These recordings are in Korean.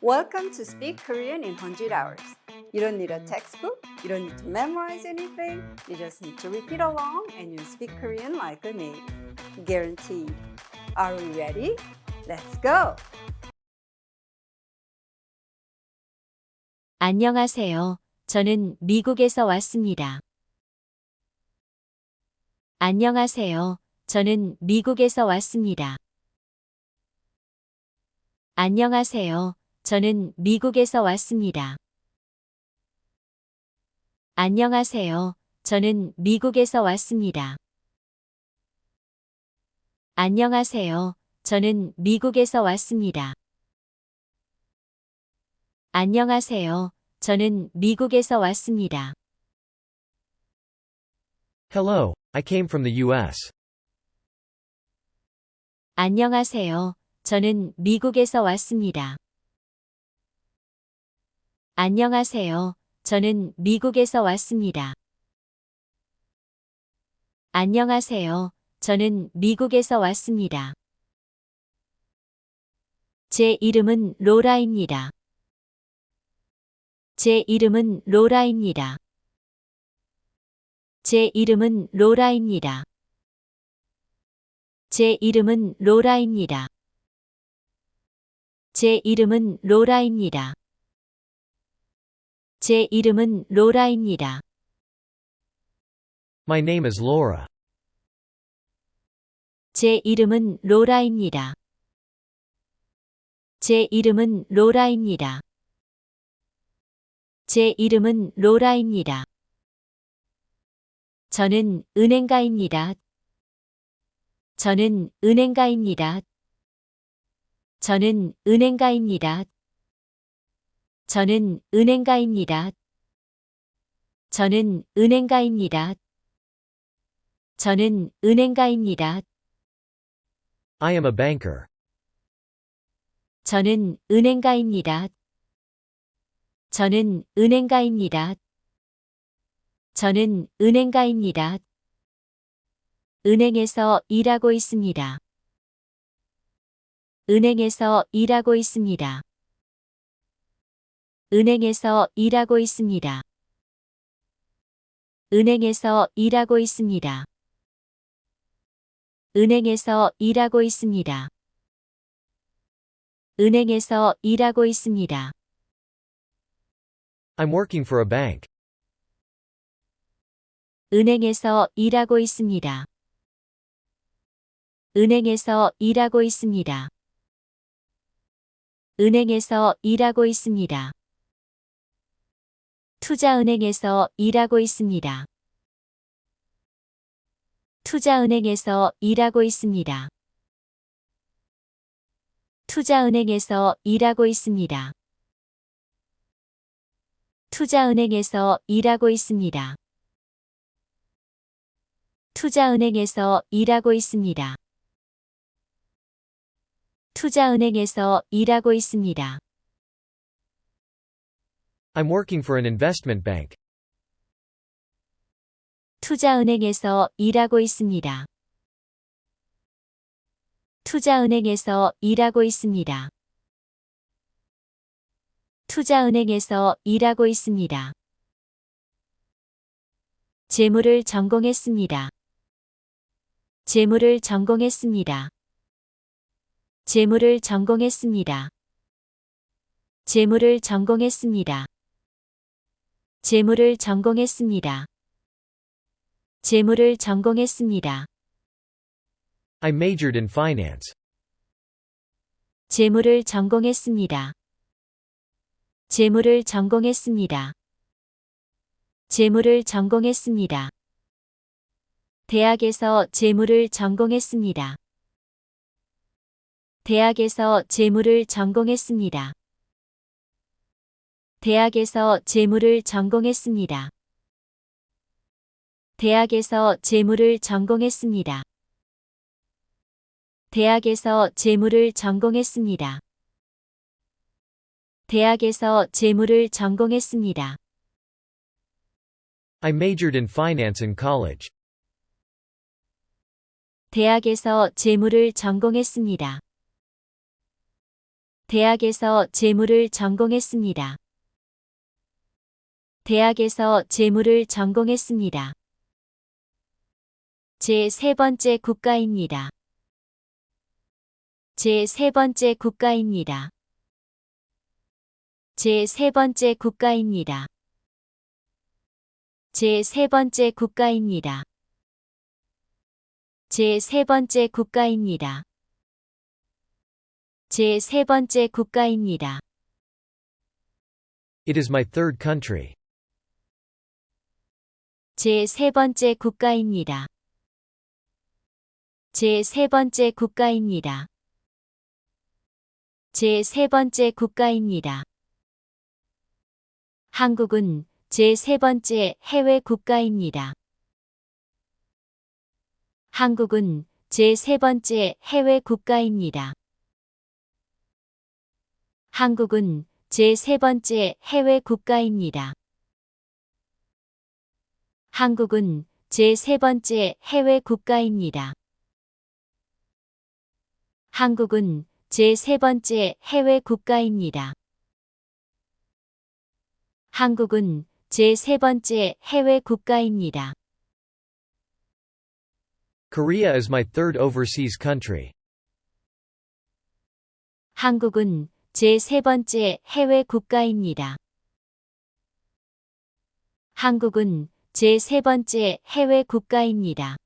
Welcome to Speak Korean in 100 Hours. You don't need a textbook, you don't need to memorize anything, you just need to repeat along and you'll speak Korean like a native. Guaranteed. Are we ready? Let's go! 안녕하세요. 저는 미국에서 왔습니다. 안녕하세요. 저는 미국에서 왔습니다. 안녕하세요. 저는 미국에서 왔습니다. 안녕하세요. 저는 미국에서 왔습니다. 안녕하세요. 저는 미국에서 왔습니다. 안녕하세요. 저는 미국에서 왔습니다. Hello, I came from the US. 안녕하세요. 저는 미국에서 왔습니다. 안녕하세요. 저는 미국에서 왔습니다. 안녕하세요. 저는 미국에서 왔습니다. 제 이름은 로라입니다. 제 이름은 로라입니다. 제 이름은 로라입니다. 제 이름은 로라입니다. 제 이름은 로라입니다. 제 이름은 로라입니다. My name is Laura. 제 이름은 로라입니다. 제 이름은 로라입니다. 제 이름은 로라입니다. 저는 은행가입니다. 저는 은행가입니다. 저는 은행가입니다. 저는 은행가입니다. 저는 은행가입니다. 저는 은행가입니다. I am a banker. 저는 은행가입니다. 저는 은행가입니다. 저는 은행가입니다. 은행에서 일하고 있습니다. 은행에서 일하고 있습니다. 은행에서 일하고 있습니다. 은행에서 일하고 있습니다. 은행에서 일하고 있습니다. 은행에서 일하고 있습니다. I'm working for a bank. 은행에서 일하고 있습니다. 은행에서 일하고 있습니다. 은행에서 일하고 있습니다. 투자은행에서 일하고 있습니다. 투자은행에서 일하고 있습니다. 투자은행에서 일하고 있습니다. 투자은행에서 일하고 있습니다. 투자은행에서 일하고 있습니다. 투자은행에서 일하고 있습니다. I'm working for an investment bank. 투자은행에서 일하고 있습니다. 투자은행에서 일하고 있습니다. 투자은행에서 일하고 있습니다. 재무를 전공했습니다. 재무를 전공했습니다. 재무를 전공했습니다. 재무를 전공했습니다. 재무를 전공했습니다. 재무를 전공했습니다. I majored in finance. 재무를 전공했습니다. 재무를 전공했습니다. 재무를 전공했습니다. 대학에서 재무를 전공했습니다. 대학에서 재무를 전공했습니다. 대학에서 재무를 전공했습니다. 대학에서 재무를 전공했습니다. 대학에서 재무를 전공했습니다. 대학에서 재무를 전공했습니다. I majored in finance in college. 대학에서 재무를 전공했습니다. 대학에서 재무를 전공했습니다. 대학에서 재무를 전공했습니다. 제 세 번째 국가입니다. 제 세 번째 국가입니다. 제 세 번째 국가입니다. 제 세 번째 국가입니다. 제 세 번째 국가입니다. 제 세 번째 국가입니다. It is my third country. 제 세 번째 국가입니다. 제 세 번째 국가입니다. 제 세 번째 국가입니다. 한국은 제 세 번째 해외 국가입니다. 한국은 제 세 번째 해외 국가입니다. 한국은 제 세 번째 해외 국가입니다. 한국은 제 세 번째 해외 국가입니다. 한국은 제 세 번째 해외 국가입니다. 한국은 제 세 번째 해외 국가입니다. Korea is my third overseas country. 한국은 제 세 번째 해외 국가입니다. 한국은 제 세 번째 해외 국가입니다.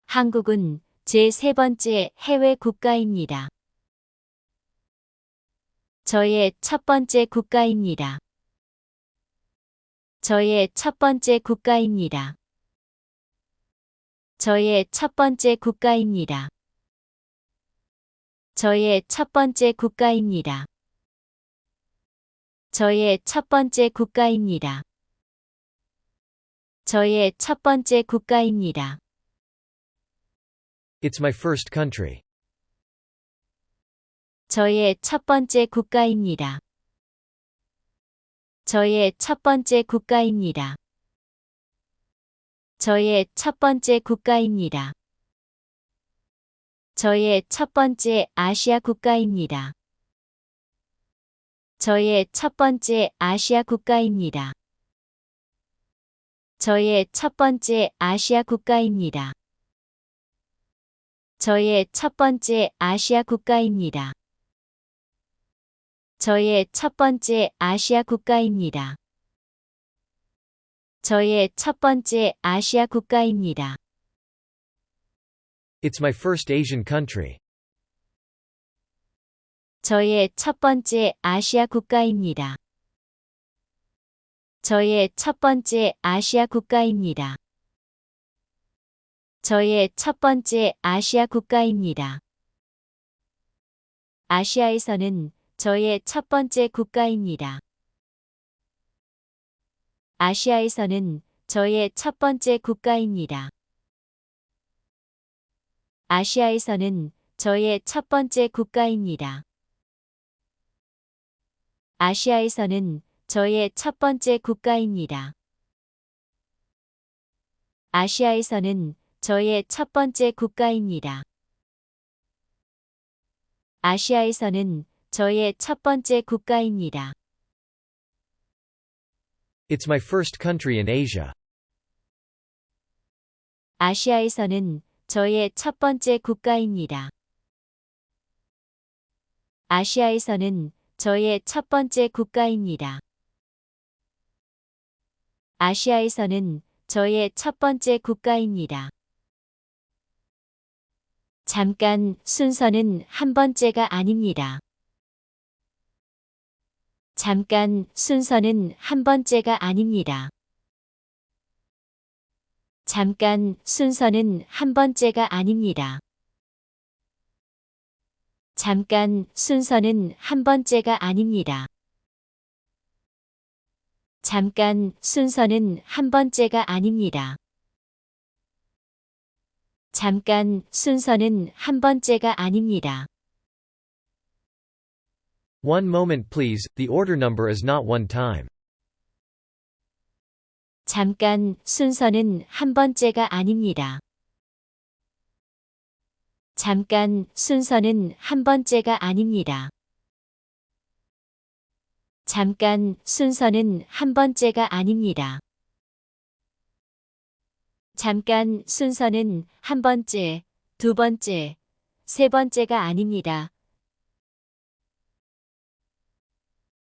한국은 제 세 번째 해외 국가입니다. 저의 첫 번째 국가입니다. 저의 첫 번째 국가입니다. 저의 첫 번째 국가입니다. 저의 첫 번째 국가입니다. 저의 첫 번째 국가입니다. 저의 첫 번째 국가입니다. It's my first country. 저의 첫 번째 국가입니다. 저의 첫 번째 국가입니다. 저의 첫 번째 국가입니다. 저의 첫 번째 아시아 국가입니다. 저의 첫 번째 아시아 국가입니다. 저의 첫 번째 아시아 국가입니다. 저의 첫 번째 아시아 국가입니다. 저의 첫 번째 아시아 국가입니다. 저의 첫 번째 아시아 국가입니다. It's my first Asian country. 저의 첫 번째 아시아 국가입니다. 저의 첫 번째 아시아 국가입니다. 저의 첫 번째 아시아 국가입니다. 아시아에서는 저의 첫 번째 국가입니다. 아시아에서는 저의 첫 번째 국가입니다. 아시아에서는 저의 첫 번째 국가입니다. 아시아에서는 저의 첫 번째 국가입니다. 아시아에서는 저의 첫 번째 국가입니다. 아시아에서는 저의 첫 번째 국가입니다. It's my first country in Asia. 아시아에서는 저의 첫 번째 국가입니다. 아시아에서는 저의 첫 번째 국가입니다. 아시아에서는 저의 첫 번째 국가입니다. 잠깐, 순서는 한 번째가 아닙니다. 잠깐, 순서는 한 번째가 아닙니다. 잠깐, 순서는 한 번째가 아닙니다. 잠깐, 순서는 한 번째가 아닙니다. 잠깐, 순서는 한 번째가 아닙니다. 잠깐, 순서는 한 번째가 아닙니다. One moment please, the order number is not one time. 잠깐, 순서는 한 번째가 아닙니다. 잠깐 순서는 한 번째가 아닙니다. 잠깐 순서는 한 번째가 아닙니다. 잠깐 순서는 한 번째, 두 번째, 세 번째가 아닙니다.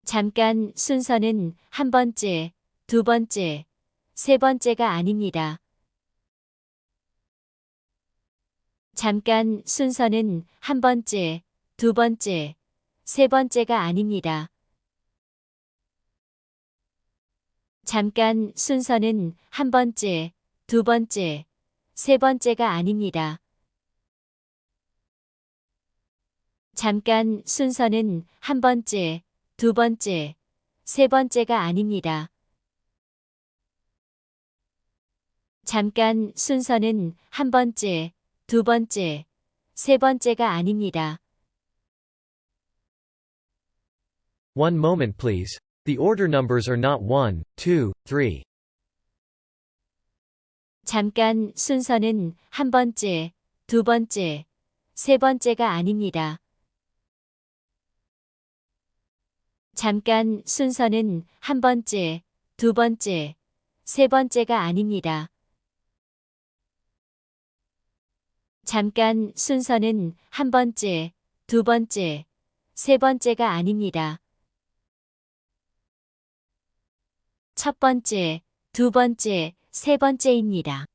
잠깐 순서는 한 번째, 두 번째, 세 번째가 아닙니다. 잠깐 순서는 한 번째, 두 번째, 세 번째가 아닙니다. 잠깐 순서는 한 번째, 두 번째, 세 번째가 아닙니다. 잠깐 순서는 한 번째, 두 번째, 세 번째가 아닙니다. 잠깐 순서는 한 번째, 두 번째, 세 번째가 아닙니다. One moment please. The order numbers are not 1, 2, 3. 잠깐 순서는 한 번째, 두 번째, 세 번째가 아닙니다. 잠깐 순서는 한 번째, 두 번째, 세 번째가 아닙니다. 잠깐 순서는 한 번째, 두 번째, 세 번째가 아닙니다. 첫 번째, 두 번째, 세 번째입니다.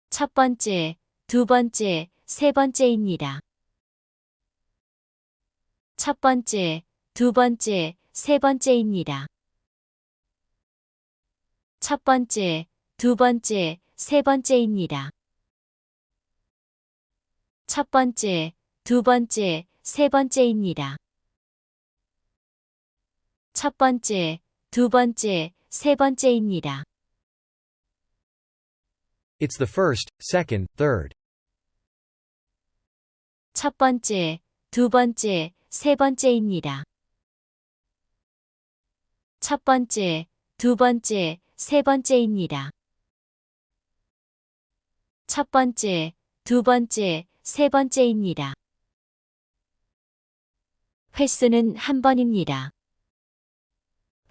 첫 번째, 두 번째, 세 번째입니다. 첫 번째, 두 번째, 세 번째입니다. 첫 번째, 두 번째, 세 번째입니다. 첫 번째, 두 번째, 세 번째입니다. 첫 번째, 두 번째, 세 번째입니다. It's the first, second, third. 첫 번째, 두 번째, 세 번째입니다. 첫 번째, 두 번째, 세 번째입니다. 첫 번째, 두 번째, 세 번째입니다. 횟수는 한 번입니다.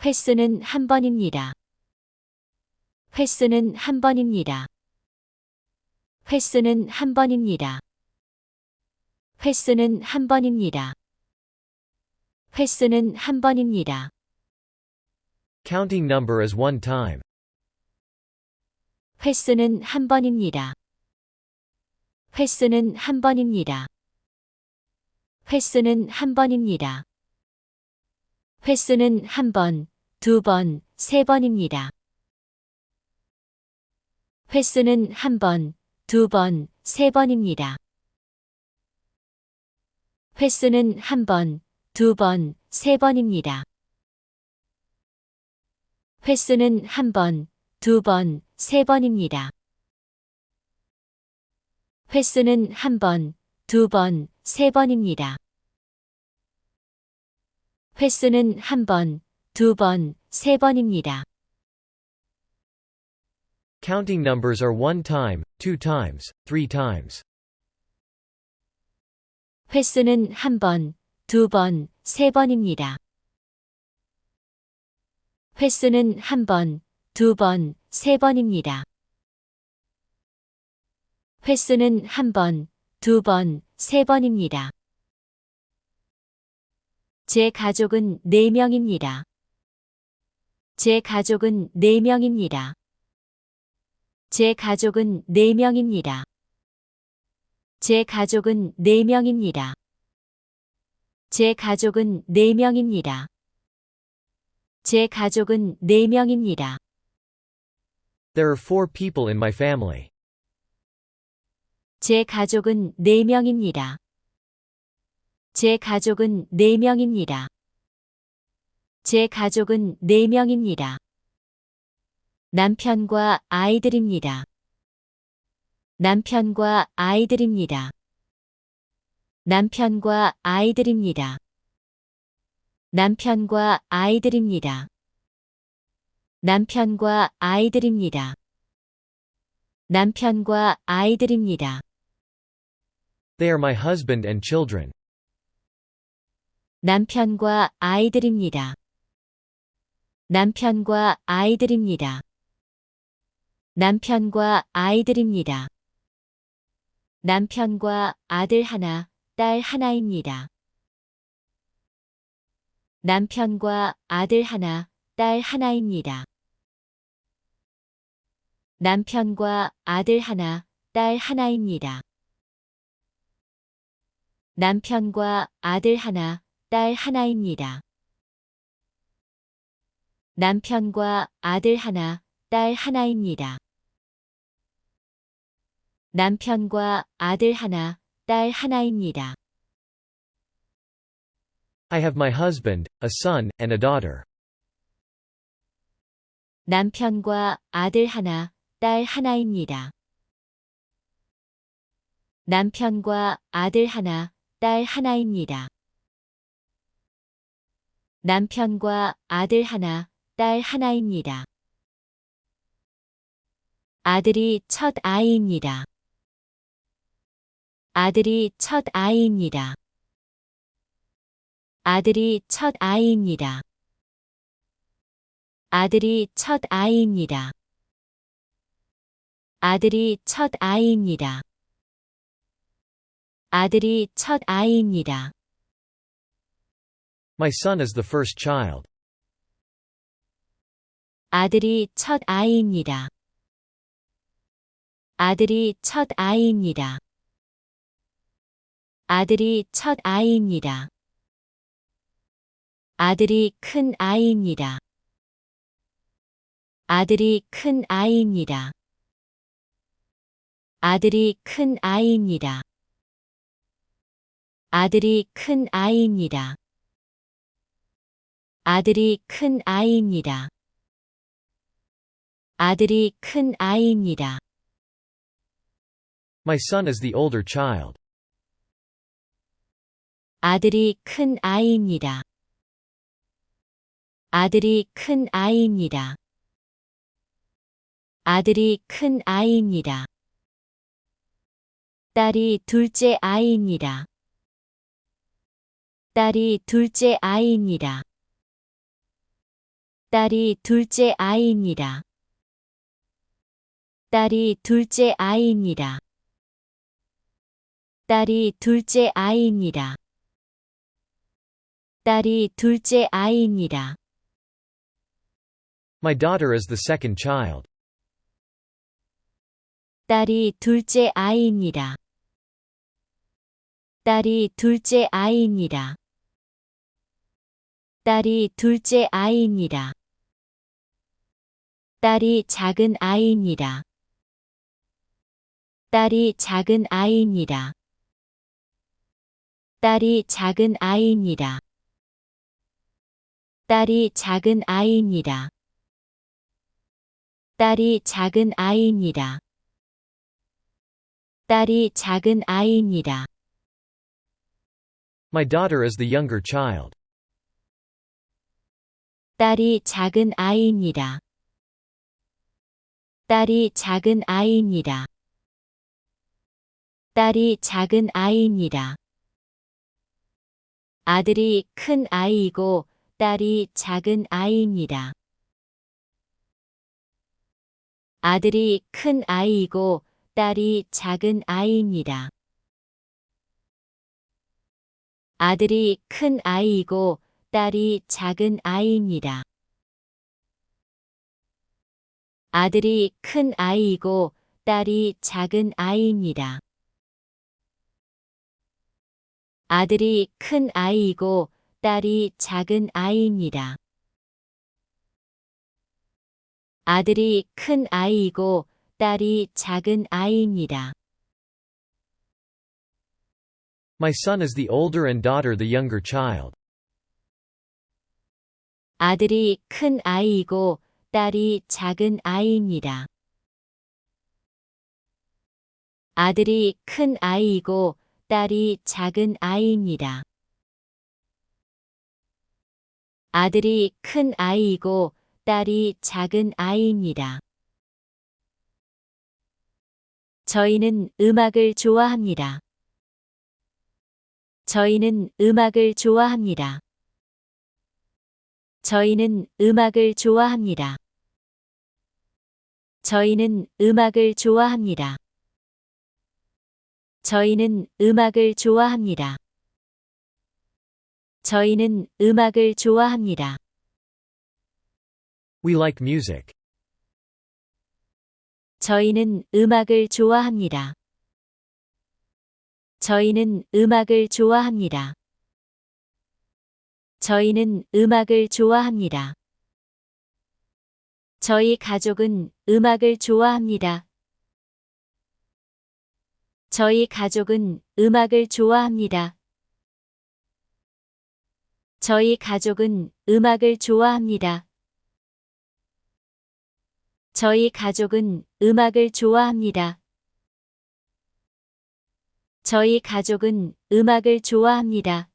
횟수는 한 번입니다. 횟수는 한 번입니다. 횟수는 한 번입니다. 횟수는 한 번입니다. 횟수는 한 번입니다. Counting number is one time. 횟수는 한 번입니다. 횟수는 한 번입니다. 횟수는 한 번입니다. 횟수는 한 번, 두 번, 세 번입니다. 횟수는 한 번, 두 번, 세 번입니다. 횟수는 한 번, 두 번, 세 번입니다. 횟수는 한 번, 두 번, 세 번입니다. 횟수는 한 번, 두 번, 세 번입니다. 횟수는 한 번, 두 번, 세 번입니다. Counting numbers are one time, two times, three times. 횟수는 한 번, 두 번, 세 번입니다. 횟수는 한 번, 두 번, 세 번입니다. 횟수는 한 번, 두 번, 세 번입니다. 제 가족은 4명입니다. 제 가족은 4명입니다. 제 가족은 4명입니다. 제 가족은 4명입니다. 제 가족은 4명입니다. 제 가족은 4명입니다. There are 4 people in my family. 제 가족은 4명입니다. 제 가족은 4명입니다. 제 가족은 4명입니다. 남편과 아이들입니다. 남편과 아이들입니다. 남편과 아이들입니다. 남편과 아이들입니다. 남편과 아이들입니다. 남편과 아이들입니다. They are my husband and children. 남편과 아이들입니다. 남편과 아이들입니다. 남편과 아이들입니다. 남편과 아들 하나, 딸 하나입니다. 남편과 아들 하나, 딸 하나입니다. 남편과 아들 하나, 딸 하나입니다. 남편과 아들 하나, 딸 하나입니다. 남편과 아들 하나, 딸 하나입니다. 남편과 아들 하나, 딸 하나입니다. I have my husband, a son, and a daughter. 남편과 아들 하나, 딸 하나입니다. 남편과 아들 하나, 딸 하나입니다. 남편과 아들 하나, 딸 하나입니다. 아들이 첫 아이입니다. 아들이 첫 아이입니다. 아들이 첫 아이입니다. 아들이 첫 아이입니다. 아들이 첫 아이입니다. 아들이 첫 아이입니다. My son is the first child. 아들이 첫 아이입니다. 아들이 첫 아이입니다. 아들이 첫 아이입니다. 아들이 큰 아이입니다. 아들이 큰 아이입니다. 아들이 큰 아이입니다. 아들이 큰 아이입니다. 아들이 큰 아이입니다. 아들이 큰 아이입니다. My son is the older child. 아들이 큰 아이입니다. 아들이 큰 아이입니다. 아들이 큰 아이입니다. 딸이 둘째 아이입니다. 딸이 둘째 아이입니다. 딸이 둘째 아이입니다. 딸이 둘째 아이입니다. 딸이 둘째 아이입니다. 딸이 둘째 아이입니다. My daughter is the second child. 딸이 둘째 아이입니다. 딸이 둘째 아이입니다. 딸이 둘째 아이입니다. 딸이 작은 아이입니다. 딸이 작은 아이입니다. 딸이 작은 아이입니다. 딸이 작은 아이입니다. 딸이 작은 아이입니다. 딸이 작은 아이입니다. My daughter is the younger child. 딸이 작은 아이입니다. 딸이 작은 아이입니다. 딸이 작은 아이입니다. 아들이 큰 아이이고 딸이 작은 아이입니다. 아들이 큰 아이이고 딸이 작은 아이입니다. 아들이 큰 아이이고 딸이 작은 아이입니다. 아들이 큰 아이이고 딸이 작은 아이입니다. 아들이 큰 아이이고 딸이 작은 아이입니다. 아들이 큰 아이이고 딸이 작은 아이입니다. My son is the older and daughter the younger child. 아들이 큰 아이이고 딸이 작은 아이입니다. 아들이 큰 아이이고 딸이 작은 아이입니다. 아들이 큰 아이이고 딸이 작은 아이입니다. 저희는 음악을 좋아합니다. 저희는 음악을 좋아합니다. 저희는 음악을 좋아합니다. 저희는 음악을 좋아합니다. 저희는 음악을 좋아합니다. 저희는 음악을 좋아합니다. We like music. 저희는 음악을 좋아합니다. 저희는 음악을 좋아합니다. 저희는 음악을 좋아합니다. 저희 가족은 음악을 좋아합니다. 저희 가족은 음악을 좋아합니다. 저희 가족은 음악을 좋아합니다. 저희 가족은 음악을 좋아합니다. 저희 가족은 음악을 좋아합니다.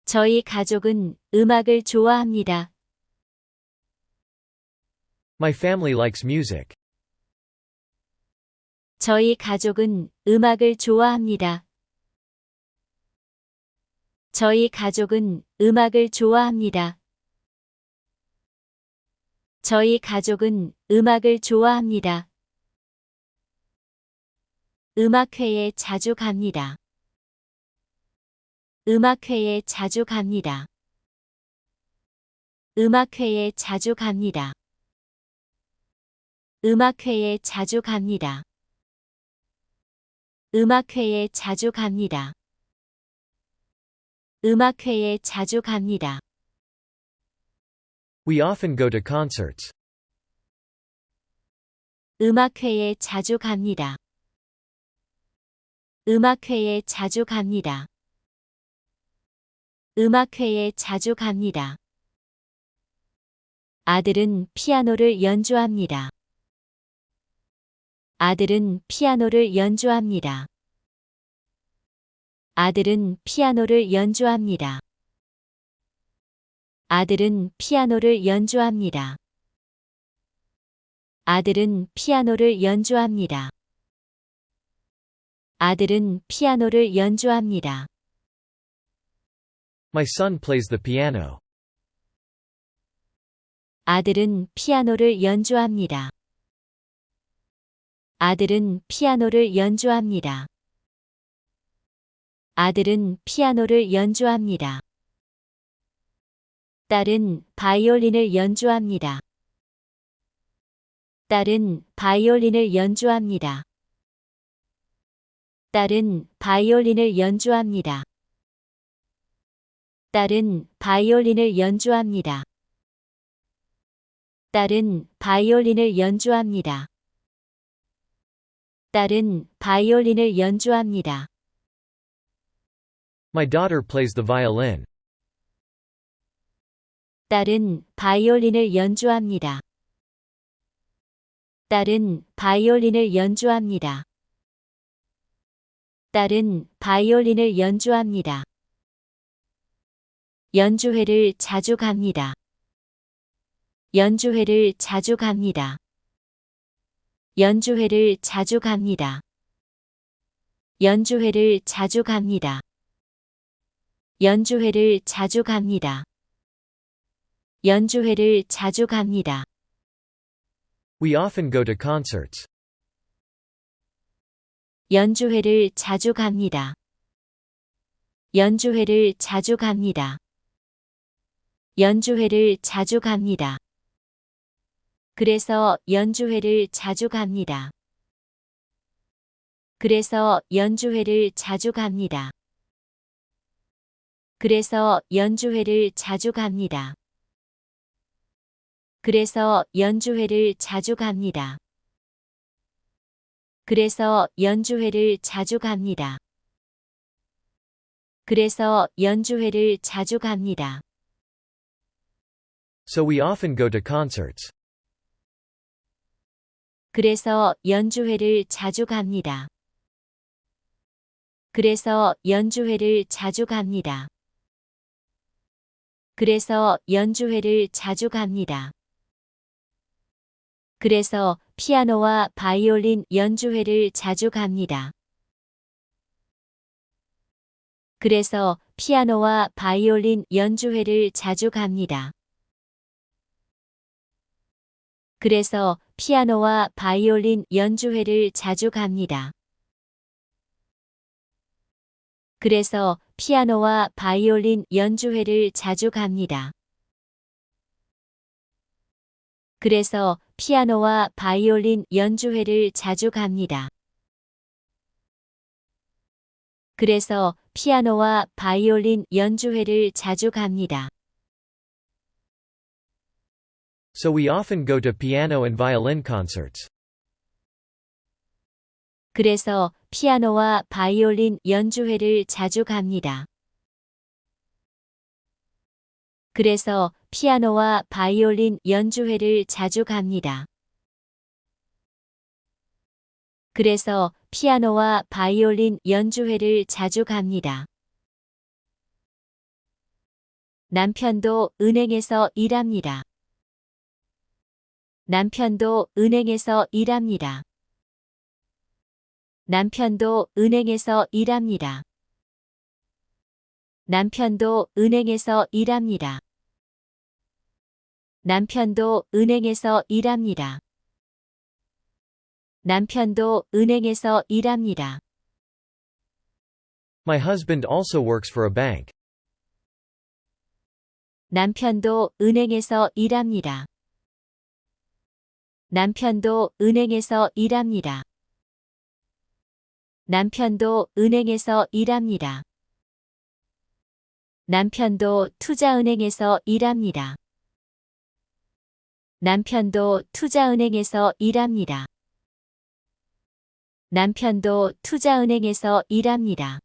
저희 가족은 음악을 좋아합니다. My family likes music. 저희 가족은 음악을 좋아합니다. 저희 가족은 음악을 좋아합니다. 저희 가족은 음악을 좋아합니다. 음악회에 자주 갑니다. 음악회에 자주 갑니다. 음악회에 자주 갑니다. 음악회에 자주 갑니다. 음악회에 자주 갑니다. 음악회에 자주 갑니다. We often go to concerts. 음악회에 자주 갑니다. 음악회에 자주 갑니다. 음악회에 자주 갑니다. 아들은 피아노를 연주합니다. 아들은 피아노를 연주합니다. 아들은 피아노를 연주합니다. 아들은 피아노를 연주합니다. 아들은 피아노를 연주합니다. 아들은 피아노를 연주합니다. My son plays the piano. 아들은 피아노를 연주합니다. 아들은 피아노를 연주합니다. 아들은 피아노를 연주합니다. 딸은 바이올린을 연주합니다. 딸은 바이올린을 연주합니다. 딸은 바이올린을 연주합니다. 딸은 바이올린을 연주합니다. 딸은 바이올린을 연주합니다. 딸은 바이올린을 연주합니다. My daughter plays the violin. 딸은 바이올린을 연주합니다. 딸은 바이올린을 연주합니다. 딸은 바이올린을 연주합니다. 연주회를 자주 갑니다. 연주회를 자주 갑니다. 연주회를 자주 갑니다. 연주회를 자주 갑니다. 연주회를 자주 갑니다. 연주회를 자주 갑니다. We often go to concerts. 연주회를 자주 갑니다. 연주회를 자주 갑니다. 연주회를 자주 갑니다. 그래서 연주회를 자주 갑니다. 그래서 연주회를 자주 갑니다. 그래서 연주회를 자주 갑니다. 그래서 연주회를 자주 갑니다. 그래서 연주회를 자주 갑니다. 그래서 연주회를 자주 갑니다. So we often go to concerts. 그래서 연주회를 자주 갑니다. 그래서 연주회를 자주 갑니다. 그래서 연주회를 자주 갑니다. 그래서 피아노와 바이올린 연주회를 자주 갑니다. 그래서 피아노와 바이올린 연주회를 자주 갑니다. 그래서 피아노와 바이올린 연주회를 자주 갑니다. 그래서 피아노와 바이올린 연주회를 자주 갑니다. 그래서 피아노와 바이올린 연주회를 자주 갑니다. 그래서 피아노와 바이올린 연주회를 자주 갑니다. So we often go to piano and violin concerts. 그래서 피아노와 바이올린 연주회를 자주 갑니다. 그래서 피아노와 바이올린 연주회를 자주 갑니다. 그래서 피아노와 바이올린 연주회를 자주 갑니다. 남편도 은행에서 일합니다. 남편도 은행에서 일합니다. 남편도 은행에서 일합니다. 남편도 은행에서 일합니다. 남편도 은행에서 일합니다. 남편도 은행에서 일합니다. My husband also works for a bank. 남편도 은행에서 일합니다. 남편도 은행에서 일합니다. 남편도 은행에서 일합니다. 남편도 투자은행에서 일합니다. 남편도 투자은행에서 일합니다. 남편도 투자은행에서 일합니다.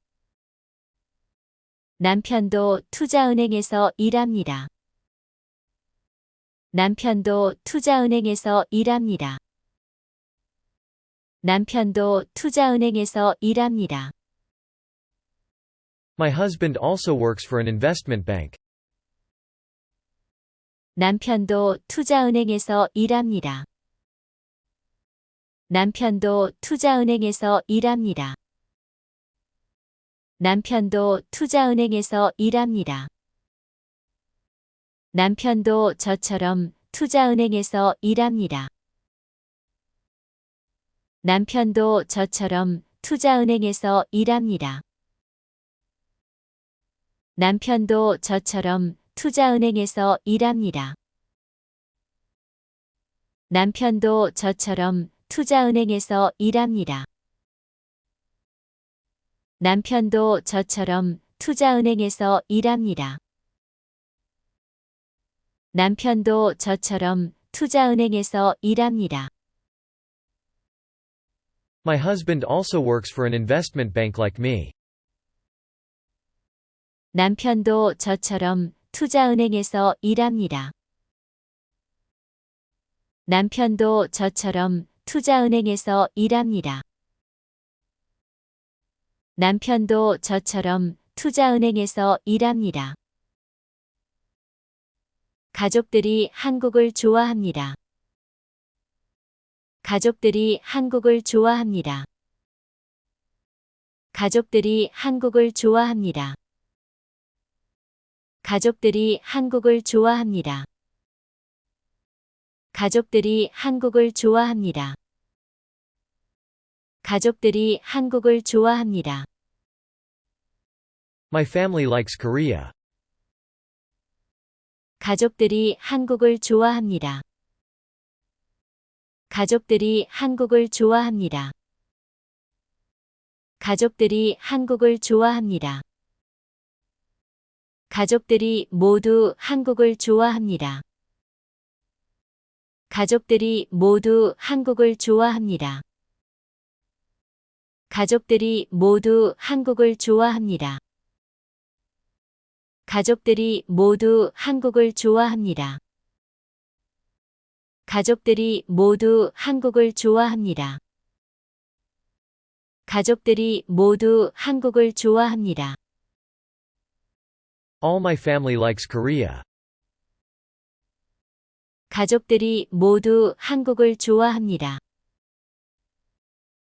남편도 투자은행에서 일합니다. 남편도 투자은행에서 일합니다. 남편도 투자은행에서 일합니다. My husband also works for an investment bank. 남편도 투자은행에서 일합니다. 남편도 투자은행에서 일합니다. 남편도 투자은행에서 일합니다. 남편도 저처럼 투자은행에서 일합니다. 남편도 저처럼 투자은행에서 일합니다. 남편도 저처럼 투자은행에서 일합니다. 남편도 저처럼 투자은행에서 일합니다. 남편도 저처럼 투자은행에서 일합니다. 남편도 저처럼 투자은행에서 일합니다. My husband also works for an investment bank like me. 남편도 저처럼 투자은행에서 일합니다. 남편도 저처럼 투자은행에서 일합니다. 남편도 저처럼 투자은행에서 일합니다. 가족들이 한국을 좋아합니다. 가족들이 한국을 좋아합니다. 가족들이 한국을 좋아합니다. 가족들이 한국을 좋아합니다. 가족들이 한국을 좋아합니다. 가족들이 한국을 좋아합니다. My family likes Korea. 가족들이 한국을 좋아합니다. 가족들이 한국을 좋아합니다. 가족들이 한국을 좋아합니다. 가족들이 모두 한국을 좋아합니다. 가족들이 모두 한국을 좋아합니다. 가족들이 모두 한국을 좋아합니다. 가족들이 모두 한국을 좋아합니다. 가족들이 모두 한국을 좋아합니다. 가족들이 모두 한국을 좋아합니다. All my family likes Korea. 가족들이 모두 한국을 좋아합니다.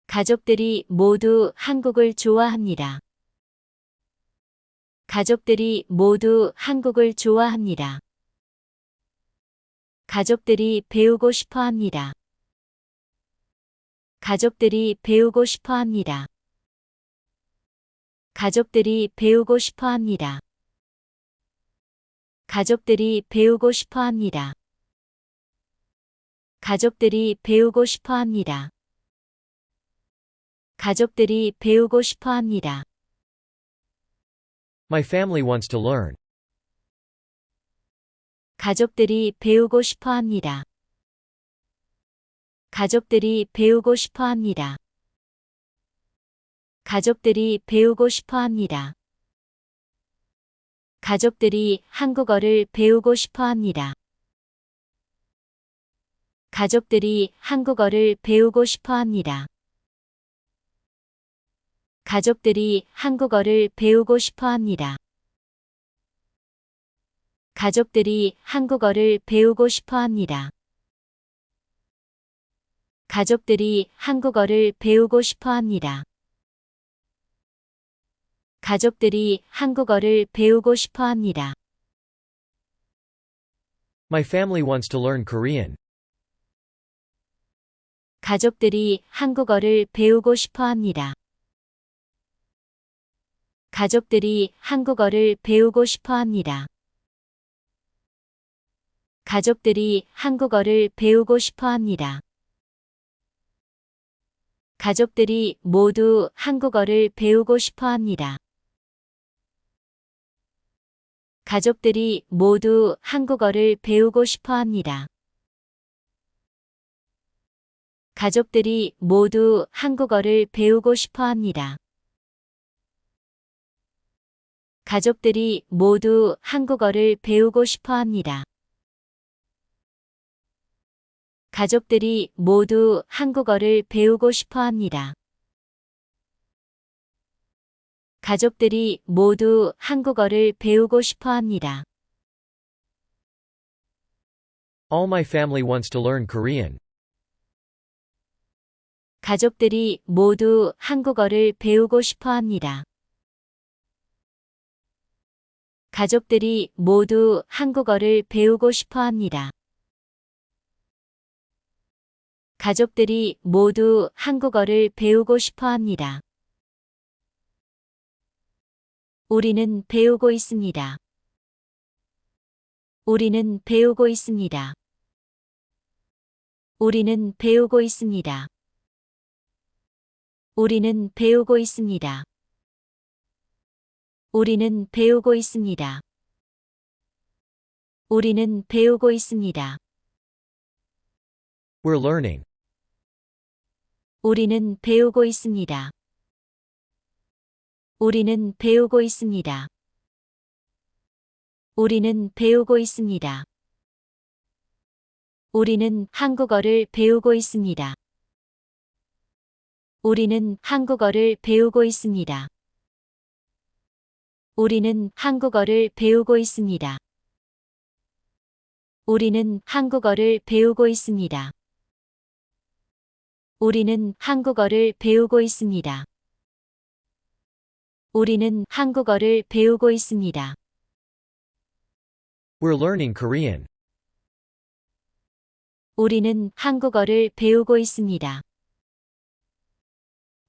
가족들이 모두 한국을 좋아합니다. 가족들이 모두 한국을 좋아합니다. 가족들이 배우고 싶어 합니다. 가족들이 배우고 싶어 합니다. 가족들이 배우고 싶어 합니다. 가족들이 배우고 싶어 합니다. 가족들이 배우고 싶어 합니다. 가족들이 배우고 싶어 합니다. My family wants to learn. 가족들이 배우고 싶어 합니다. 가족들이 배우고 싶어 합니다. 가족들이 배우고 싶어 합니다. 가족들이 한국어를 배우고 싶어 합니다. 가족들이 한국어를 배우고 싶어 합니다. 가족들이 한국어를 배우고 싶어 합니다. 가족들이 한국어를 배우고 싶어 합니다. 가족들이 한국어를 배우고 싶어 합니다. 가족들이 한국어를 배우고 싶어 합니다. My family wants to learn Korean. 가족들이 한국어를 배우고 싶어 합니다. 가족들이 한국어를 배우고 싶어 합니다. 가족들이 한국어를 배우고 싶어 합니다. 가족들이 모두 한국어를 배우고 싶어 합니다. 가족들이 모두 한국어를 배우고 싶어 합니다. 가족들이 모두 한국어를 배우고 싶어 합니다. 가족들이 모두 한국어를 배우고 싶어 합니다. 가족들이 모두 한국어를 배우고 싶어 합니다. 가족들이 모두 한국어를 배우고 싶어 합니다. All my family wants to learn Korean. 가족들이 모두 한국어를 배우고 싶어 합니다. 가족들이 모두 한국어를 배우고 싶어 합니다. 가족들이 모두 한국어를 배우고 싶어 합니다. 우리는 배우고 있습니다. 우리는 배우고 있습니다. 우리는 배우고 있습니다. 우리는 배우고 있습니다. 우리는 배우고 있습니다. 우리는 배우고 있습니다. We're learning. 우리는 배우고 있습니다. 우리는 배우고 있습니다. 우리는 배우고 있습니다. 우리는 한국어를 배우고 있습니다. 우리는 한국어를 배우고 있습니다. 우리는 한국어를 배우고 있습니다. 우리는 한국어를 배우고 있습니다. 우리는 한국어를 배우고 있습니다. 우리는 한국어를 배우고 있습니다. We're learning Korean. 우리는 한국어를 배우고 있습니다.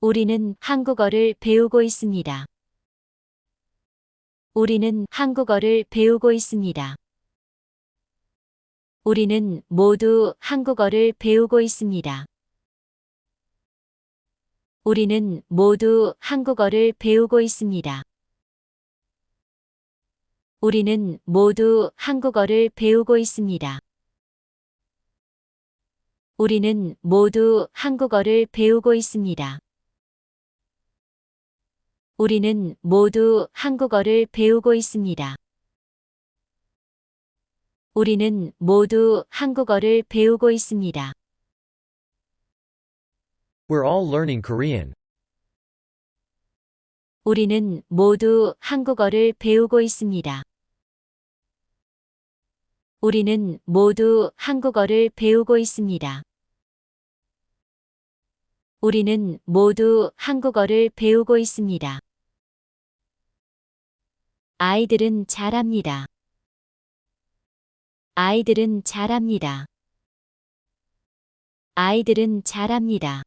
우리는 한국어를 배우고 있습니다. 우리는 한국어를 배우고 있습니다. 우리는 모두 한국어를 배우고 있습니다. 우리는 모두 한국어를 배우고 있습니다. 우리는 모두 한국어를 배우고 있습니다. 우리는 모두 한국어를 배우고 있습니다. 우리는 모두 한국어를 배우고 있습니다. 우리는 모두 한국어를 배우고 있습니다. We're all learning Korean. 우리는 모두 한국어를 배우고 있습니다. 우리는 모두 한국어를 배우고 있습니다. 우리는 모두 한국어를 배우고 있습니다. 아이들은 잘합니다. 아이들은 잘합니다. 아이들은 잘합니다.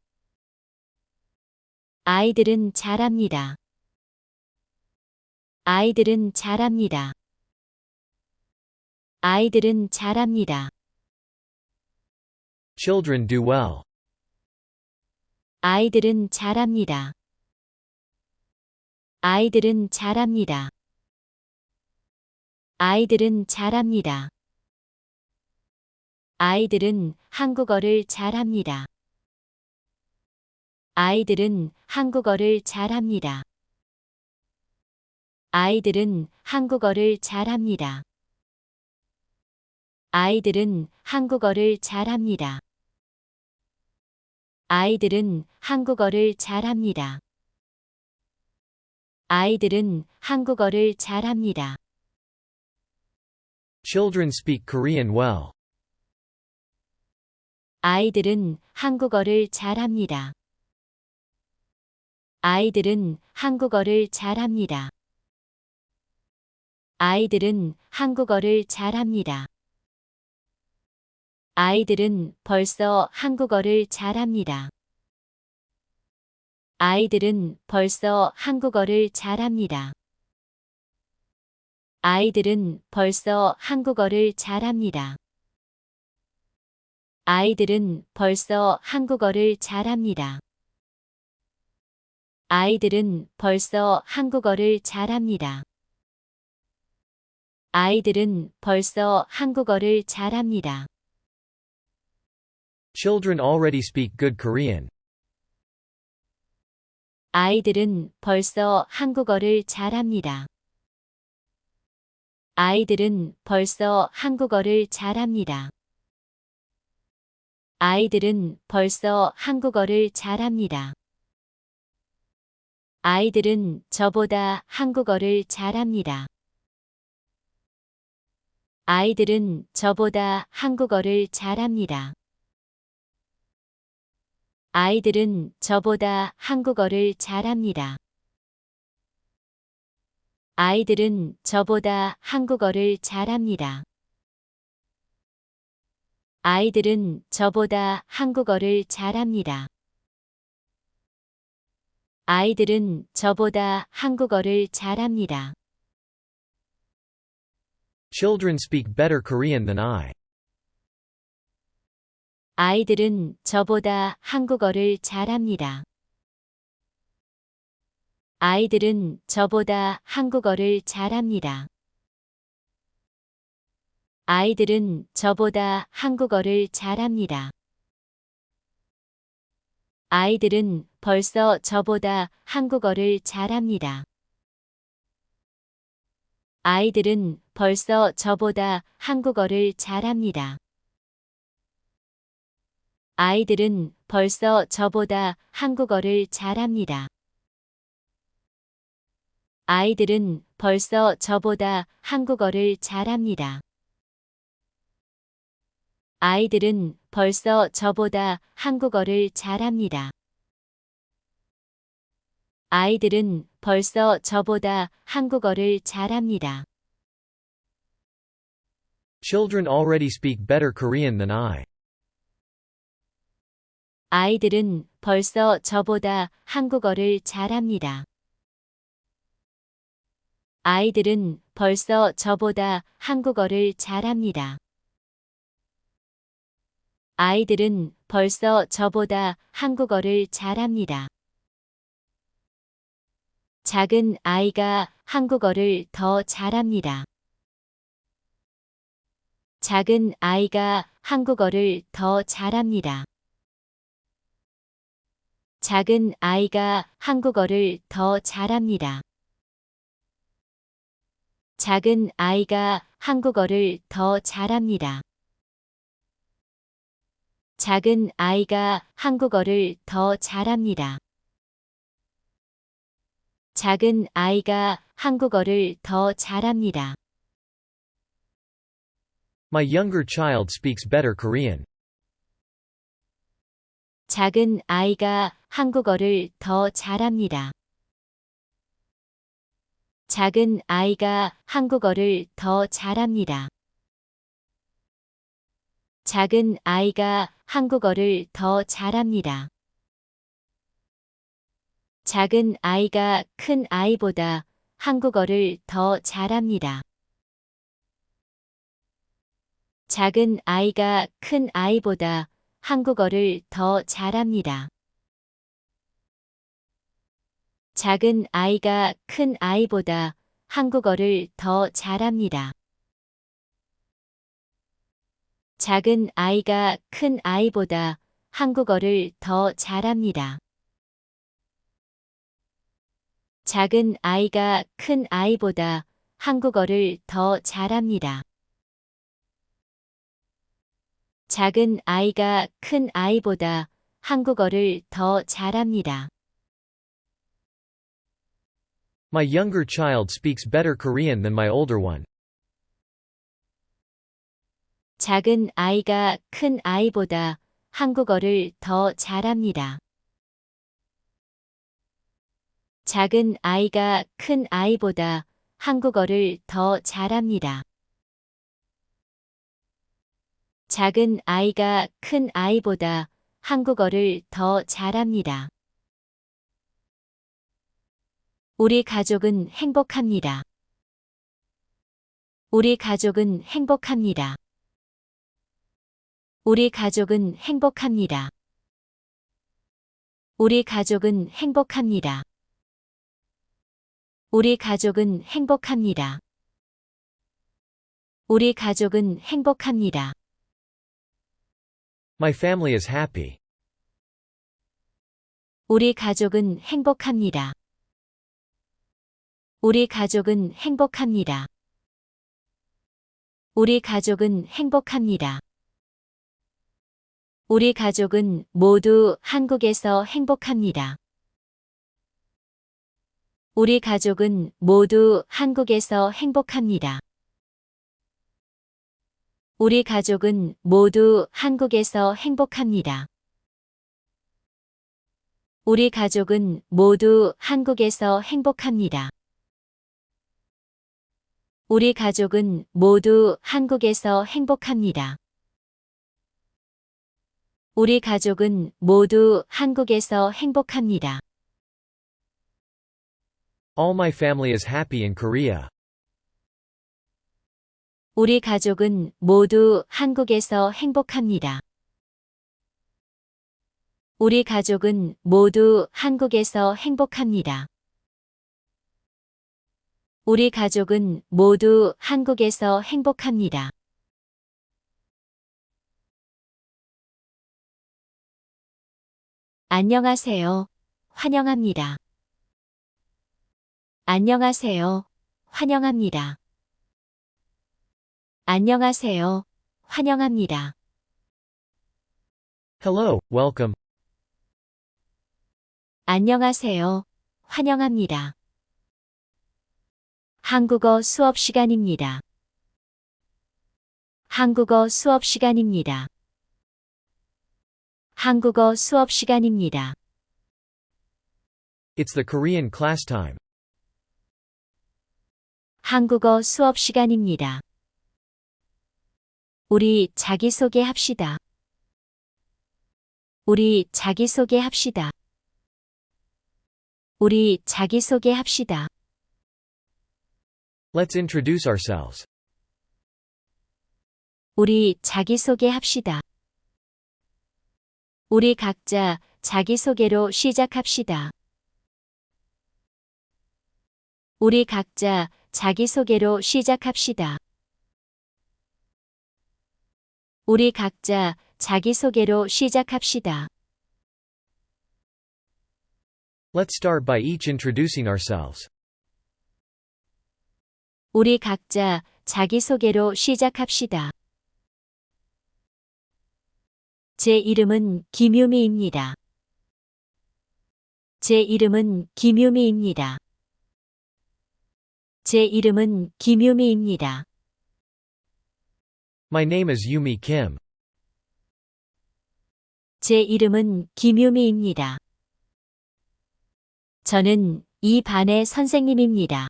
아이들은 잘합니다. 아이들은 잘합니다. 아이들은 잘합니다. Children do well. 아이들은 잘합니다. 아이들은 잘합니다. 아이들은 잘합니다. 아이들은 한국어를 잘합니다. 아이들은 한국어를 잘합니다. 아이들은 한국어를 잘합니다. 아이들은 한국어를 잘합니다. 아이들은 한국어를 잘합니다. 아이들은 한국어를 잘합니다. Children speak Korean well. 아이들은 한국어를 잘합니다. 아이들은 한국어를 잘합니다. 아이들은 한국어를 잘합니다. 아이들은 벌써 한국어를 잘합니다. 아이들은 벌써 한국어를 잘합니다. 아이들은 벌써 한국어를 잘합니다. 아이들은 벌써 한국어를 잘합니다. 아이들은 벌써 한국어를 잘합니다. 아이들은 벌써 한국어를 잘합니다. Children already speak good Korean. 아이들은 벌써 한국어를 잘합니다. 아이들은 벌써 한국어를 잘합니다. 아이들은 벌써 한국어를 잘합니다. 아이들은 저보다 한국어를 잘합니다. 아이들은 저보다 한국어를 잘합니다. 아이들은 저보다 한국어를 잘합니다. 아이들은 저보다 한국어를 잘합니다. 아이들은 저보다 한국어를 잘합니다. 아이들은 저보다 한국어를 잘합니다. Children speak better Korean than I. 아이들은 저보다 한국어를 잘합니다. 아이들은 저보다 한국어를 잘합니다. 아이들은 저보다 한국어를 잘합니다. 아이들은 벌써 저보다 한국어를 잘합니다. 아이들은 벌써 저보다 한국어를 잘합니다. 아이들은 벌써 저보다 한국어를 잘합니다. 아이들은 벌써 저보다 한국어를 잘합니다. 아이들은 벌써 저보다 한국어를 잘합니다. 아이들은 벌써 저보다 한국어를 잘합니다. Children already speak better Korean than I. 아이들은 벌써 저보다 한국어를 잘합니다. 아이들은 벌써 저보다 한국어를 잘합니다. 아이들은 벌써 저보다 한국어를 잘합니다. 작은 아이가 한국어를 더 잘합니다. 작은 아이가 한국어를 더 잘합니다. 작은 아이가 한국어를 더 잘합니다. 작은 아이가 한국어를 더 잘합니다. 작은 아이가 한국어를 더 잘합니다. 작은 아이가 한국어를 더 잘합니다. My younger child speaks better Korean. 작은 아이가 한국어를 더 잘합니다. 작은 아이가 한국어를 더 잘합니다. 작은 아이가 한국어를 더 잘합니다. 작은 아이가 큰 아이보다 한국어를 더 잘합니다. 작은 아이가 큰 아이보다 한국어를 더 잘합니다. 작은 아이가 큰 아이보다 한국어를 더 잘합니다. 작은 아이가 큰 아이보다 한국어를 더 잘합니다. 작은 아이가 큰 아이보다 한국어를 더 잘합니다. 작은 아이가 큰 아이보다 한국어를 더 잘합니다. My younger child speaks better Korean than my older one. 작은 아이가 큰 아이보다 한국어를 더 잘합니다. 작은 아이가 큰 아이보다 한국어를 더 잘합니다. 작은 아이가 큰 아이보다 한국어를 더 잘합니다. 우리 가족은 행복합니다. 우리 가족은 행복합니다. 우리 가족은 행복합니다. 우리 가족은 행복합니다. 우리 가족은 행복합니다. 우리 가족은 행복합니다. My family is happy. 우리 가족은 행복합니다. 우리 가족은 행복합니다. 우리 가족은 행복합니다. 우리 가족은 모두 한국에서 행복합니다. 우리 가족은 모두 한국에서 행복합니다. 우리 가족은 모두 한국에서 행복합니다. 우리 가족은 모두 한국에서 행복합니다. 우리 가족은 모두 한국에서 행복합니다. 우리 가족은 모두 한국에서 행복합니다. All my family is happy in Korea. 우리 가족은 모두 한국에서 행복합니다. 우리 가족은 모두 한국에서 행복합니다. 우리 가족은 모두 한국에서 행복합니다. 안녕하세요. 환영합니다. 안녕하세요. 환영합니다. 안녕하세요. 환영합니다. Hello, welcome. 안녕하세요. 환영합니다. 한국어 수업 시간입니다. 한국어 수업 시간입니다. 한국어 수업 시간입니다. It's the Korean class time. 한국어 수업 시간입니다. 우리 자기소개 합시다. 우리 자기소개 합시다. 우리 자기소개 합시다. Let's introduce ourselves. 우리 자기소개 합시다. 우리 각자 자기소개로 시작합시다. 우리 각자 자기소개로 시작합시다. 우리 각자 자기소개로 시작합시다. Let's start by each introducing ourselves. 우리 각자 자기소개로 시작합시다. 제 이름은 김유미입니다. 제 이름은 김유미입니다. 제 이름은 김유미입니다. My name is Yumi Kim. 제 이름은 김유미입니다. 저는 이 반의 선생님입니다.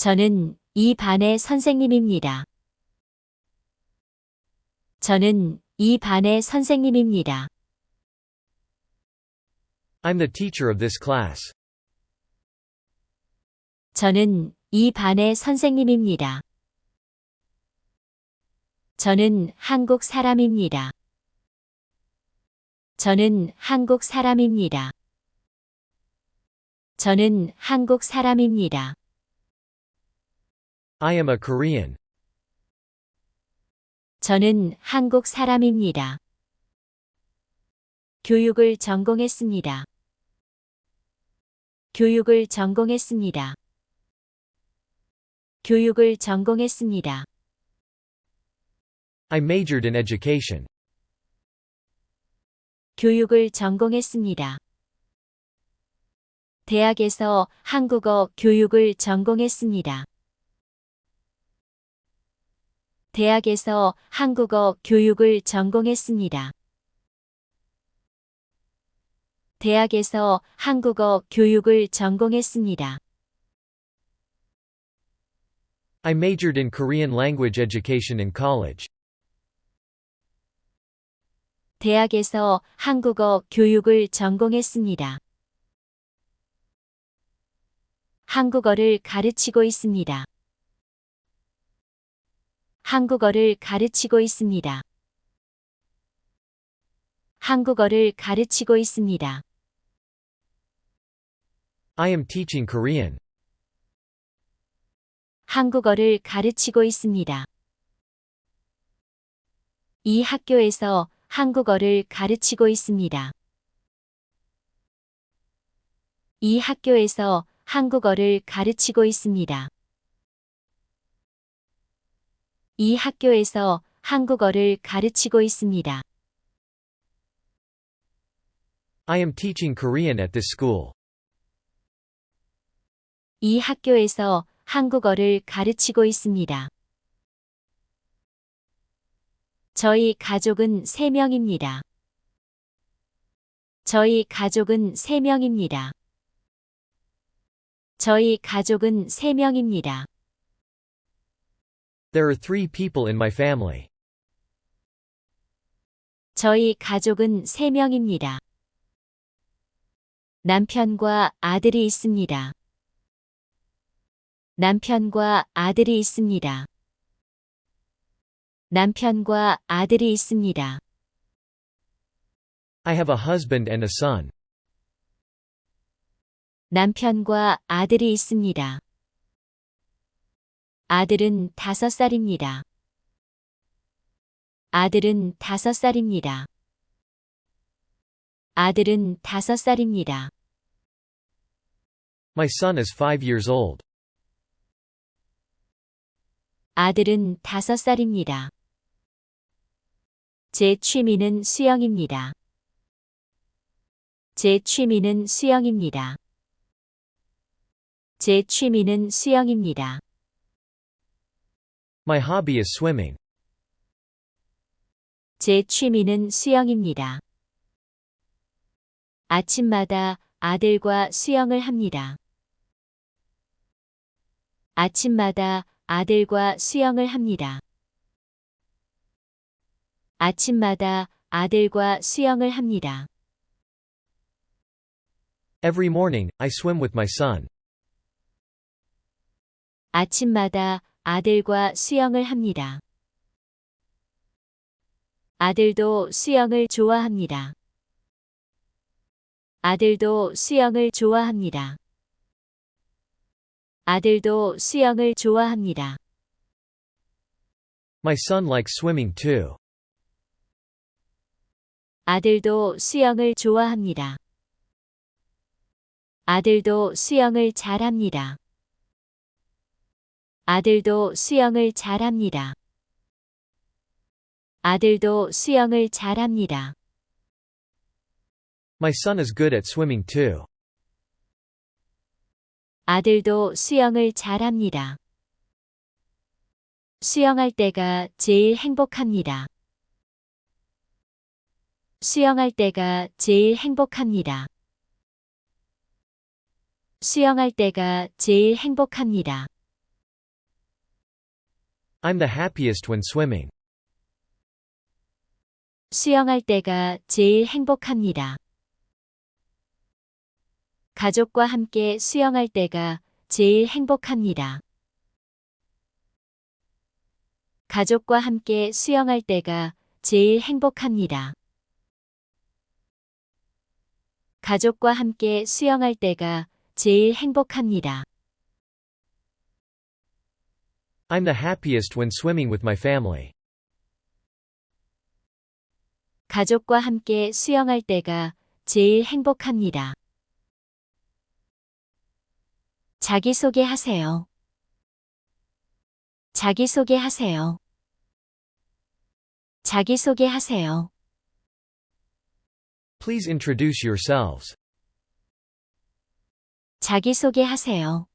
저는 이 반의 선생님입니다. 저는 이 반의 선생님입니다. I'm the teacher of this class. 저는 이 반의 선생님입니다. 저는 한국 사람입니다. 저는 한국 사람입니다. 저는 한국 사람입니다. I am a Korean. 저는 한국 사람입니다. 교육을 전공했습니다. 교육을 전공했습니다. 교육을 전공했습니다. I majored in education. 교육을 전공했습니다. 대학에서 한국어 교육을 전공했습니다. 대학에서 한국어 교육을 전공했습니다. 대학에서 한국어 교육을 전공했습니다. I majored in Korean language education in college. 대학에서 한국어 교육을 전공했습니다. 한국어를 가르치고 있습니다. 한국어를 가르치고 있습니다. 한국어를 가르치고 있습니다. I am teaching Korean. 한국어를 가르치고 있습니다. 이 학교에서 한국어를 가르치고 있습니다. 이 학교에서 한국어를 가르치고 있습니다. 이 학교에서 한국어를 가르치고 있습니다. I am teaching Korean at this school. 이 학교에서 한국어를 가르치고 있습니다. 저희 가족은 3명입니다. 저희 가족은 3명입니다. 저희 가족은 3명입니다. There are 3 people in my family. 저희 가족은 3명입니다. 남편과 아들이 있습니다. 남편과 아들이 있습니다. 남편과 아들이 있습니다. I have a husband and a son. 남편과 아들이 있습니다. 아들은 5살입니다. 아들은 5살입니다. 아들은 5살입니다. My son is 5 years old. 아들은 5살입니다. 제 취미는 수영입니다. 제 취미는 수영입니다. 제 취미는 수영입니다. My hobby is swimming. 제 취미는 수영입니다. 아침마다 아들과 수영을 합니다. 아침마다 아들과 수영을 합니다. 아침마다 아들과 수영을 합니다. Every morning, I swim with my son. 아침마다 아들과 수영을 합니다. 아들도 수영을 좋아합니다. 아들도 수영을 좋아합니다. 아들도 수영을 좋아합니다. My son likes swimming too. 아들도 수영을 좋아합니다. 아들도 수영을 잘합니다. 아들도 수영을 잘합니다. 아들도 수영을 잘합니다. My son is good at swimming too. 아들도 수영을 잘합니다. 수영할 때가 제일 행복합니다. 수영할 때가 제일 행복합니다. 수영할 때가 제일 행복합니다. I'm the happiest when swimming. 수영할 때가 제일 행복합니다. 가족과 함께 수영할 때가 제일 행복합니다. 가족과 함께 수영할 때가 제일 행복합니다. 가족과 함께 수영할 때가 제일 행복합니다. I'm the happiest when swimming with my family. 가족과 함께 수영할 때가 제일 행복합니다. 자기소개하세요. 자기소개하세요. 자기소개하세요. Please introduce yourselves. 자기소개하세요.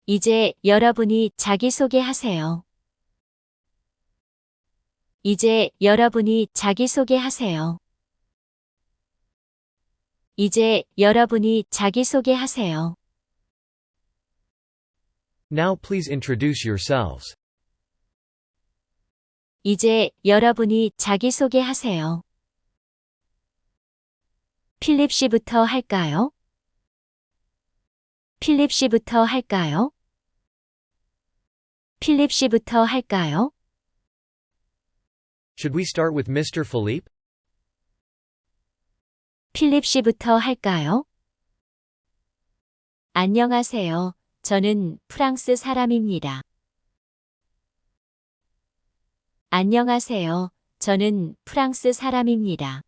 이제 여러분이 자기소개하세요. 이제 여러분이 자기소개하세요. 이제 여러분이 자기소개하세요. Now please introduce yourselves. 이제 여러분이 자기소개하세요. 필립 씨부터 할까요? 필립 씨부터 할까요? 필립 씨부터 할까요? Should we start with Mr. Philippe? 필립 씨부터 할까요? 안녕하세요. 저는 프랑스 사람입니다. 안녕하세요. 저는 프랑스 사람입니다.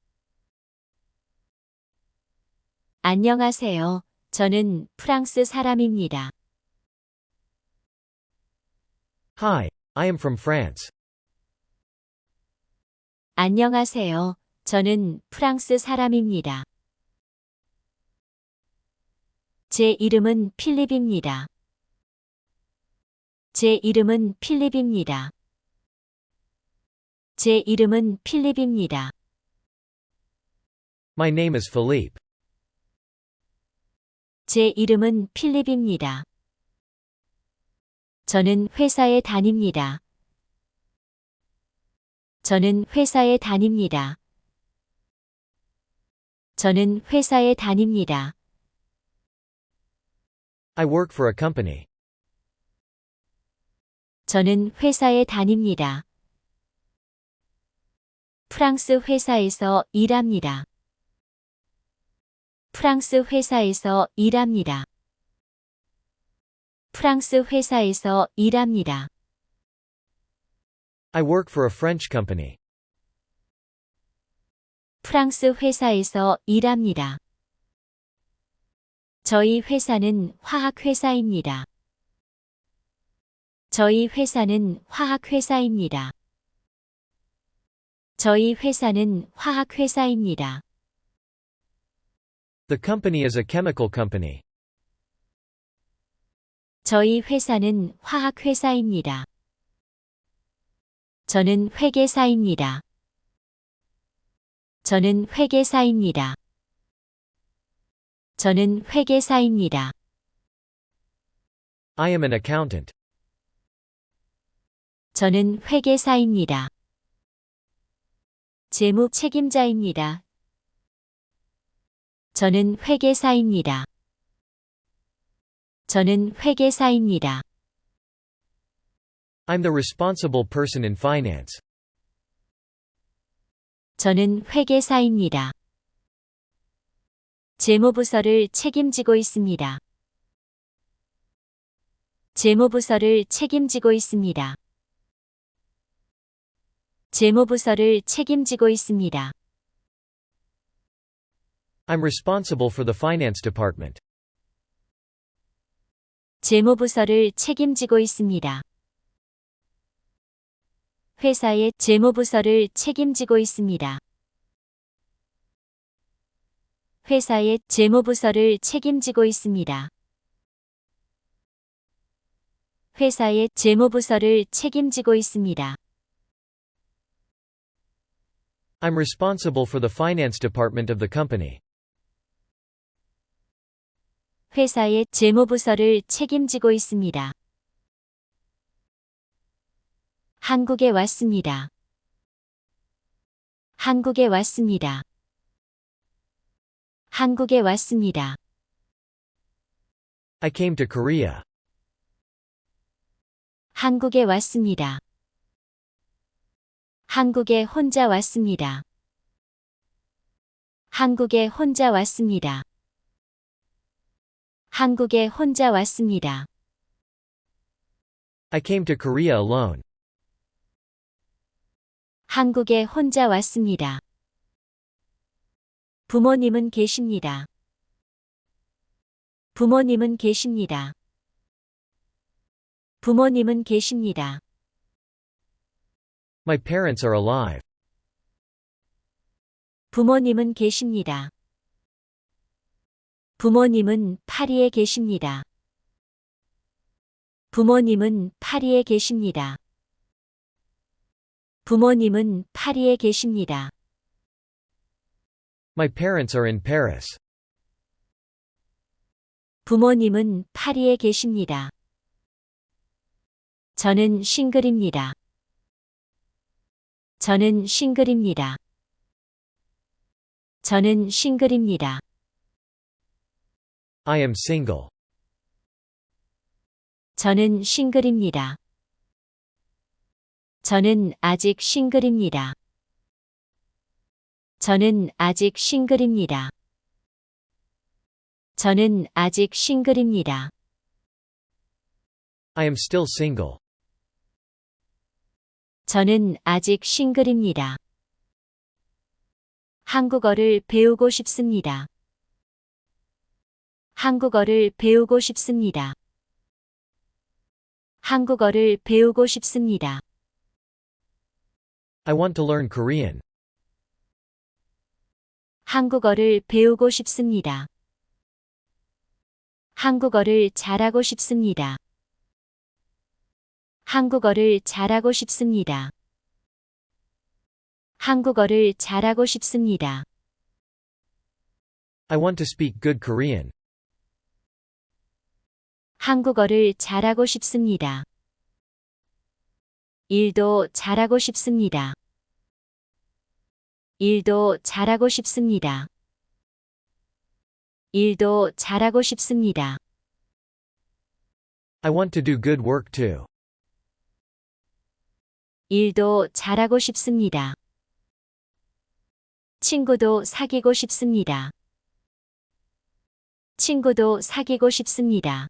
안녕하세요. 저는 프랑스 사람입니다. Hi, I am from France. 안녕하세요. 저는 프랑스 사람입니다. 제 이름은 필립입니다. 제 이름은 필립입니다. 제 이름은 필립입니다. My name is Philippe. 제 이름은 필립입니다. 저는 회사에 다닙니다. 저는 회사에 다닙니다. 저는 회사에 다닙니다. I work for a company. 저는 회사에 다닙니다. 프랑스 회사에서 일합니다. 프랑스 회사에서 일합니다. 프랑스 회사에서 일합니다. I work for a French company. 프랑스 회사에서 일합니다. 저희 회사는 화학회사입니다. 저희 회사는 화학회사입니다. 저희 회사는 화학회사입니다. The company is a chemical company. 저희 회사는 화학회사입니다. 저는 회계사입니다. 저는 회계사입니다. 저는 회계사입니다. I am an accountant. 저는 회계사입니다. 재무 책임자입니다. 저는 회계사입니다. 저는 회계사입니다. I'm the responsible person in finance. 저는 회계사입니다. 재무부서를 책임지고 있습니다. 재무부서를 책임지고 있습니다. 재무부서를 책임지고 있습니다. I'm responsible for the finance department. 재무부서를 책임지고 있습니다. 회사의 재무부서를 책임지고 있습니다. 회사의 재무부서를 책임지고 있습니다. 회사의 재무부서를 책임지고 있습니다. I'm responsible for the finance department of the company. 회사의 재무부서를 책임지고 있습니다. 한국에 왔습니다. 한국에 왔습니다. 한국에 왔습니다. I came to Korea. 한국에 왔습니다. 한국에 혼자 왔습니다. 한국에 혼자 왔습니다. 한국에 혼자 왔습니다. I came to Korea alone. 한국에 혼자 왔습니다. 부모님은 계십니다. 부모님은 계십니다. 부모님은 계십니다. My parents are alive. 부모님은 계십니다. 부모님은 파리에 계십니다. 부모님은 파리에 계십니다. 부모님은 파리에 계십니다. My parents are in Paris. 부모님은 파리에 계십니다. 저는 싱글입니다. 저는 싱글입니다. 저는 싱글입니다. I am single. 저는 싱글입니다. 저는 아직 싱글입니다. 저는 아직 싱글입니다. 저는 아직 싱글입니다. I am still single. 저는 아직 싱글입니다. 한국어를 배우고 싶습니다. 한국어를 배우고 싶습니다. 한국어를 배우고 싶습니다. I want to learn Korean. 한국어를 배우고 싶습니다. 한국어를 잘하고 싶습니다. 한국어를 잘하고 싶습니다. 한국어를 잘하고 싶습니다. I want to speak good Korean. 한국어를 잘하고 싶습니다. 일도 잘하고 싶습니다. 일도 잘하고 싶습니다. 일도 잘하고 싶습니다. I want to do good work too. 일도 잘하고 싶습니다. 친구도 사귀고 싶습니다. 친구도 사귀고 싶습니다.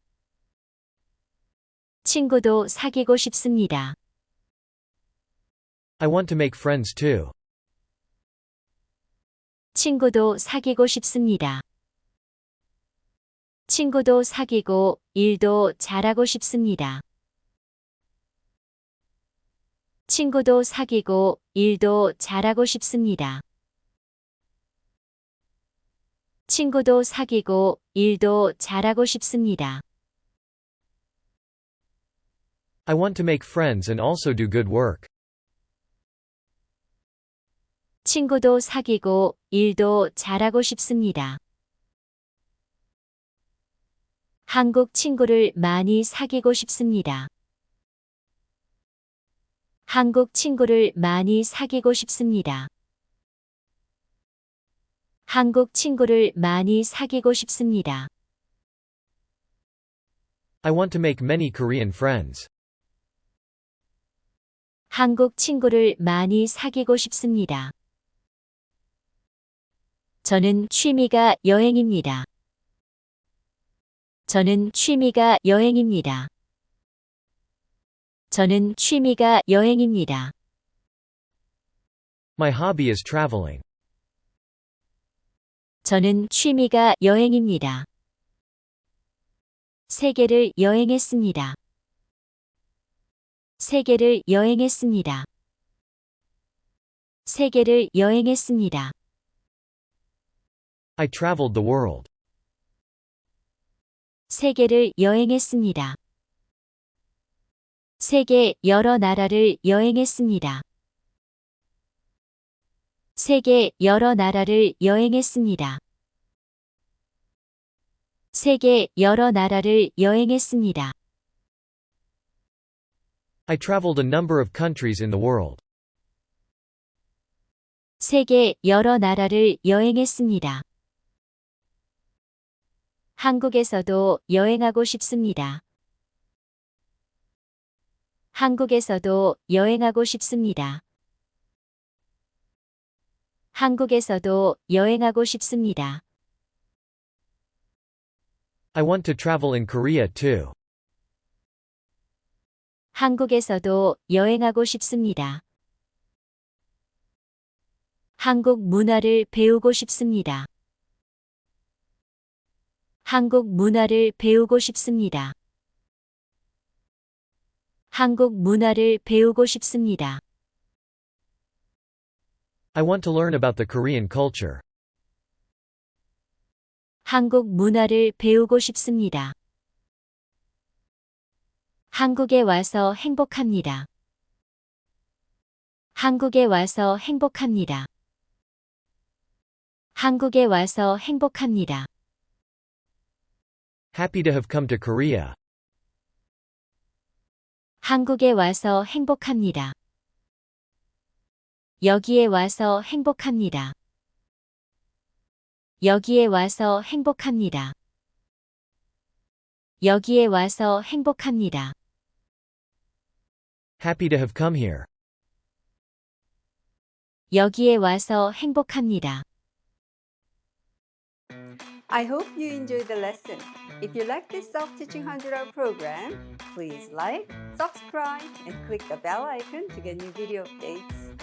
친구도 사귀고 싶습니다. I want to make friends too. 친구도 사귀고 싶습니다. 친구도 사귀고 일도 잘하고 싶습니다. 친구도 사귀고 일도 잘하고 싶습니다. 친구도 사귀고 일도 잘하고 싶습니다. I want to make friends and also do good work. 친구도 사귀고 일도 잘하고 싶습니다. 한국 친구를 많이 사귀고 싶습니다. 한국 친구를 많이 사귀고 싶습니다. 한국 친구를 많이 사귀고 싶습니다. I want to make many Korean friends. 한국 친구를 많이 사귀고 싶습니다. 저는 취미가 여행입니다. 저는 취미가 여행입니다. 저는 취미가 여행입니다. My hobby is traveling. 저는 취미가 여행입니다. 세계를 여행했습니다. 세계를 여행했습니다. 세계를 여행했습니다. I traveled the world. 세계를 여행했습니다. 세계 여러 나라를 여행했습니다. 세계 여러 나라를 여행했습니다. 세계 여러 나라를 여행했습니다. I traveled a number of countries in the world. 세계 여러 나라를 여행했습니다. 한국에서도 여행하고 싶습니다. 한국에서도 여행하고 싶습니다. 한국에서도 여행하고 싶습니다. I want to travel in Korea too. 한국에서도 여행하고 싶습니다. 한국 문화를 배우고 싶습니다. 한국 문화를 배우고 싶습니다. 한국 문화를 배우고 싶습니다. I want to learn about the Korean culture. 한국 문화를 배우고 싶습니다. 한국에 와서 행복합니다. 한국에 와서 행복합니다. 한국에 와서 행복합니다. Happy to have come to Korea. 한국에 와서 행복합니다. 여기에 와서 행복합니다. 여기에 와서 행복합니다. 여기에 와서 행복합니다. Happy to have come here. 여기에 와서 행복합니다. I hope you enjoyed the lesson. If you like this self-teaching 100-hour program, please like, subscribe, and click the bell icon to get new video updates.